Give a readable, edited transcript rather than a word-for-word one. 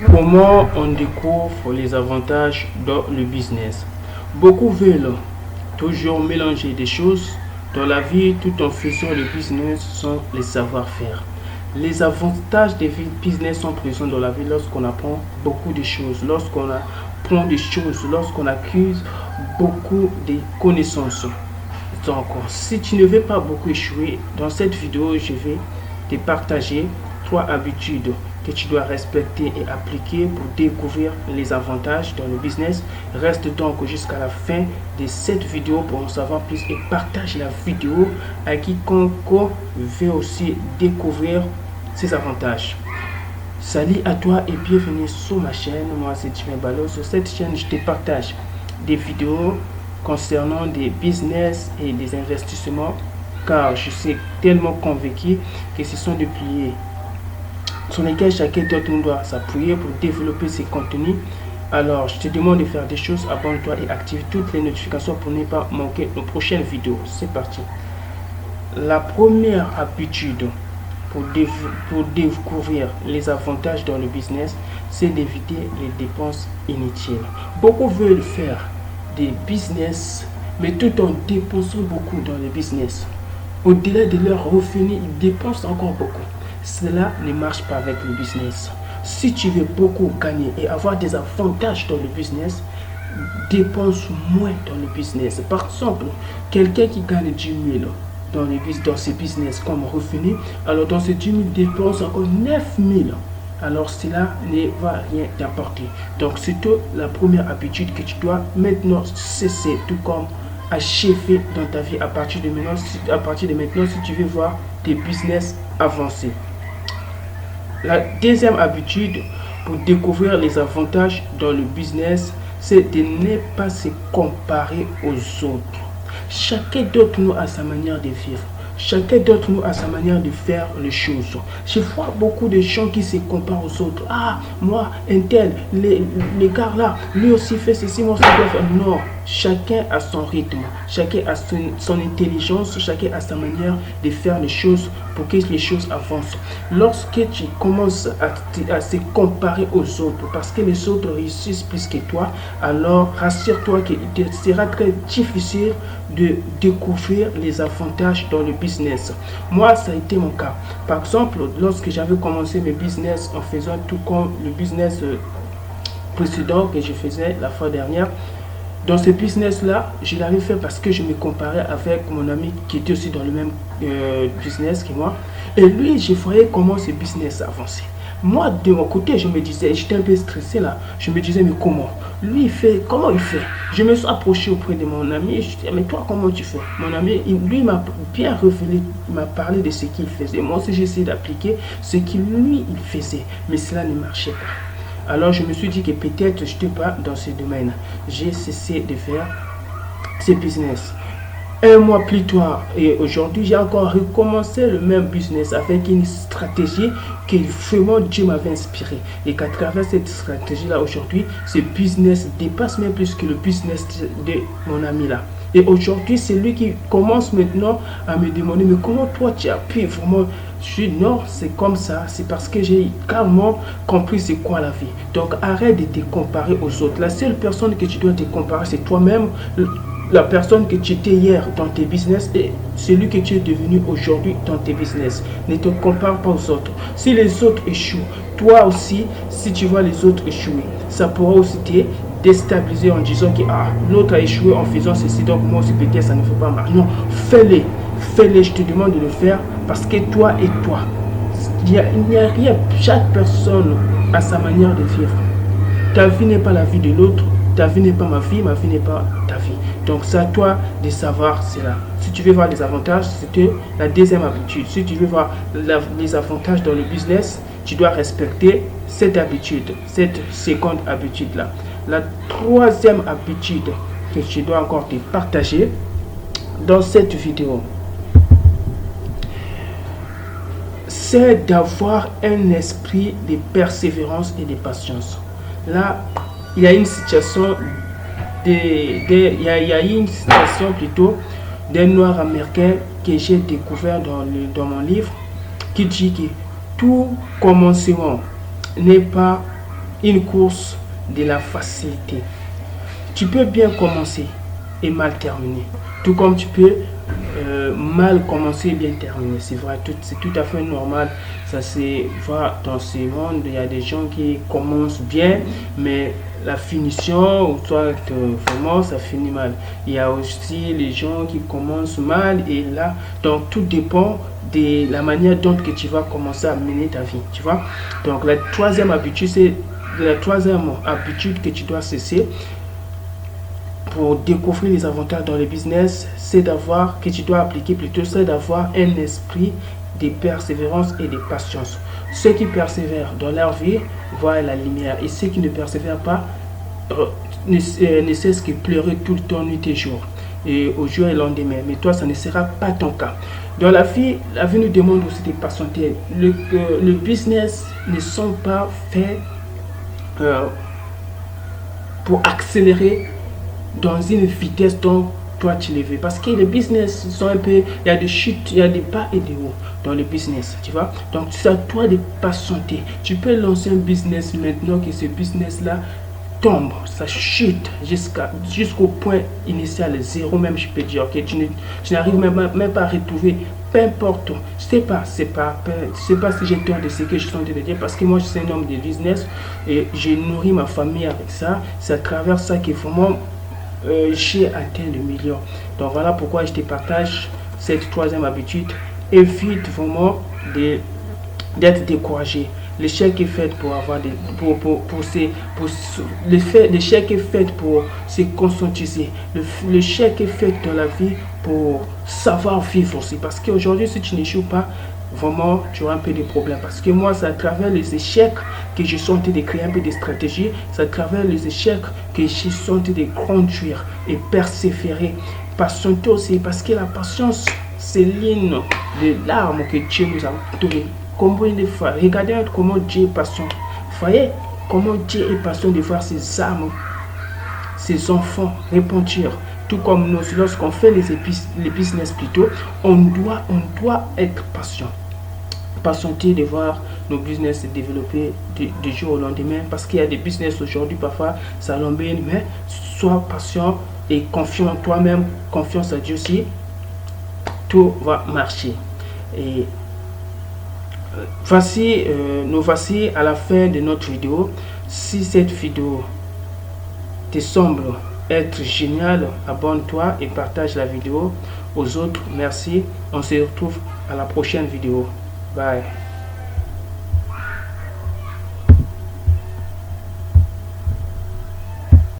Comment on découvre les avantages dans le business? Beaucoup veulent toujours mélanger des choses dans la vie tout en faisant le business sans les savoir-faire. Les avantages des business sont présents dans la vie lorsqu'on apprend beaucoup de choses, lorsqu'on apprend des choses, lorsqu'on accuse beaucoup de connaissances. Donc, si tu ne veux pas beaucoup échouer, dans cette vidéo, je vais te partager 3 habitudes que tu dois respecter et appliquer pour découvrir les avantages dans le business. Reste donc jusqu'à la fin de cette vidéo pour en savoir plus et partage la vidéo à quiconque veut aussi découvrir ces avantages. Salut à toi et bienvenue sur ma chaîne. Moi c'est Jimmy Balo. Sur cette chaîne, je te partage des vidéos concernant des business et des investissements, car je suis tellement convaincu que ce sont des piliers sur lesquels chacun d'entre nous doit s'appuyer pour développer ses contenus. Alors, je te demande de faire des choses, abonne-toi et active toutes les notifications pour ne pas manquer nos prochaines vidéos. C'est parti. La première habitude pour découvrir les avantages dans le business, c'est d'éviter les dépenses inutiles. Beaucoup veulent faire des business, mais tout en dépensant beaucoup dans le business. Au-delà de leurs revenus, ils dépensent encore beaucoup. Cela ne marche pas avec le business. Si tu veux beaucoup gagner et avoir des avantages dans le business, dépense moins dans le business. Par exemple, quelqu'un qui gagne 10 000 dans ce business comme revenu, alors dans ces 10 000 dépense encore 9 000. Alors cela ne va rien t'apporter. Donc c'est la première habitude que tu dois maintenant cesser, tout comme achever dans ta vie à partir de maintenant si tu veux voir tes business avancer. La deuxième habitude pour découvrir les avantages dans le business, c'est de ne pas se comparer aux autres. Chacun d'entre nous a sa manière de vivre. Chacun d'entre nous a sa manière de faire les choses. Je vois beaucoup de gens qui se comparent aux autres. Ah, moi, un tel, les gars là, lui aussi fait ceci, moi aussi dois faire. Non, chacun a son rythme, chacun a son intelligence, chacun a sa manière de faire les choses pour que les choses avancent. Lorsque tu commences à se comparer aux autres, parce que les autres réussissent plus que toi, alors rassure-toi qu'il sera très difficile de découvrir les avantages dans le business. Moi, ça a été mon cas. Par exemple, lorsque j'avais commencé mes business en faisant tout comme le business précédent que je faisais la fois dernière, dans ce business-là, je l'avais fait parce que je me comparais avec mon ami qui était aussi dans le même business que moi. Et lui, je voyais comment ce business avançait. Moi, de mon côté, je me disais, j'étais un peu stressé là. Je me disais, mais comment? Lui, il fait, comment il fait? Je me suis approché auprès de mon ami et je disais, mais toi, comment tu fais? Mon ami, lui, m'a bien révélé, il m'a parlé de ce qu'il faisait. Moi aussi, j'ai essayé d'appliquer ce qu'il, lui, il faisait. Mais cela ne marchait pas. Alors, je me suis dit que peut-être je n'étais pas dans ce domaine. J'ai cessé de faire ce business. Un mois plus tard, et aujourd'hui, j'ai encore recommencé le même business avec une stratégie que vraiment Dieu m'avait inspiré. Et qu'à travers cette stratégie-là, aujourd'hui, ce business dépasse même plus que le business de mon ami là. Et aujourd'hui, c'est lui qui commence maintenant à me demander, mais comment toi tu as pu vraiment... Je dis non, c'est comme ça, c'est parce que j'ai carrément compris c'est quoi la vie. Donc arrête de te comparer aux autres. La seule personne que tu dois te comparer, c'est toi-même. La personne que tu étais hier dans tes business et celui que tu es devenu aujourd'hui dans tes business. Ne te compare pas aux autres. Si les autres échouent, toi aussi, si tu vois les autres échouer, ça pourra aussi te déstabiliser en disant que l'autre a échoué en faisant ceci, donc moi aussi peut-être ça ne fait pas mal. Non, fais-les. Fais-les, je te demande de le faire parce que toi et toi, il n'y a rien. Chaque personne a sa manière de vivre. Ta vie n'est pas la vie de l'autre. Ta vie n'est pas ma vie n'est pas ta vie. Donc c'est à toi de savoir cela. Si tu veux voir les avantages, c'était la deuxième habitude. Si tu veux voir les avantages dans le business, tu dois respecter cette habitude, cette seconde habitude-là. La troisième habitude que tu dois encore te partager dans cette vidéo, c'est d'avoir un esprit de persévérance et de patience. Là, il y a une situation plutôt d'un noir américain que j'ai découvert dans mon livre qui dit que tout commencement n'est pas une course de la facilité. Tu peux bien commencer et mal terminer, tout comme tu peux mal commencer et bien terminer. C'est vrai, c'est tout à fait normal. Ça c'est vrai dans ce monde. Il y a des gens qui commencent bien, mais la finition, ou soit vraiment ça finit mal. Il y a aussi les gens qui commencent mal et là, donc tout dépend de la manière dont que tu vas commencer à mener ta vie, tu vois. Donc la troisième habitude, c'est la troisième habitude que tu dois cesser pour découvrir les avantages dans le business, c'est d'avoir, que tu dois appliquer plutôt, c'est d'avoir un esprit de persévérance et de patience. Ceux qui persévèrent dans leur vie voient la lumière, et ceux qui ne persévèrent pas ne cessent que pleurer tout le temps, nuit et jour, et au jour et lendemain. Mais toi, ça ne sera pas ton cas. Dans la vie nous demande aussi de patienter. Le business ne sont pas faits pour accélérer dans une vitesse dont toi tu les veux. Parce que les business sont un peu, il y a des chutes, il y a des bas et des hauts dans le business, tu vois. Donc c'est à toi de patienter. Tu peux lancer un business maintenant que ce business-là tombe, ça chute jusqu'au point initial, zéro même, je peux dire, que tu n'arrives même pas à retrouver, peu importe. C'est pas si j'ai tort de ce que je suis en train de dire, parce que moi je suis un homme de business et j'ai nourri ma famille avec ça. C'est à travers ça que vraiment j'ai atteint le million. Donc voilà pourquoi je te partage cette troisième habitude. Évite vraiment d'être découragé. L'échec est fait pour avoir des l'échec est fait pour se conscientiser. L'échec est fait dans la vie pour savoir vivre aussi. Parce qu'aujourd'hui, si tu n'échoues pas, vraiment, tu auras un peu de problèmes. Parce que moi, c'est à travers les échecs que je suis en train de créer un peu de stratégie. C'est à travers les échecs que je suis en train de conduire et persévérer. Patienter aussi, parce que la patience, c'est l'une des larmes que Dieu nous a données. Combien de fois, regardez comment Dieu est patient. Voyez comment Dieu est patient de voir ses âmes, ses enfants repentir. Tout comme nous, lorsqu'on fait les business plutôt, on doit être patient. Patienter de voir nos business se développer du jour au lendemain, parce qu'il y a des business aujourd'hui, parfois ça l'embête, mais sois patient et confiant en toi-même, confiance à Dieu aussi, tout va marcher. Et nous voici à la fin de notre vidéo. Si cette vidéo te semble être géniale, abonne-toi et partage la vidéo aux autres. Merci. On se retrouve à la prochaine vidéo. Bye.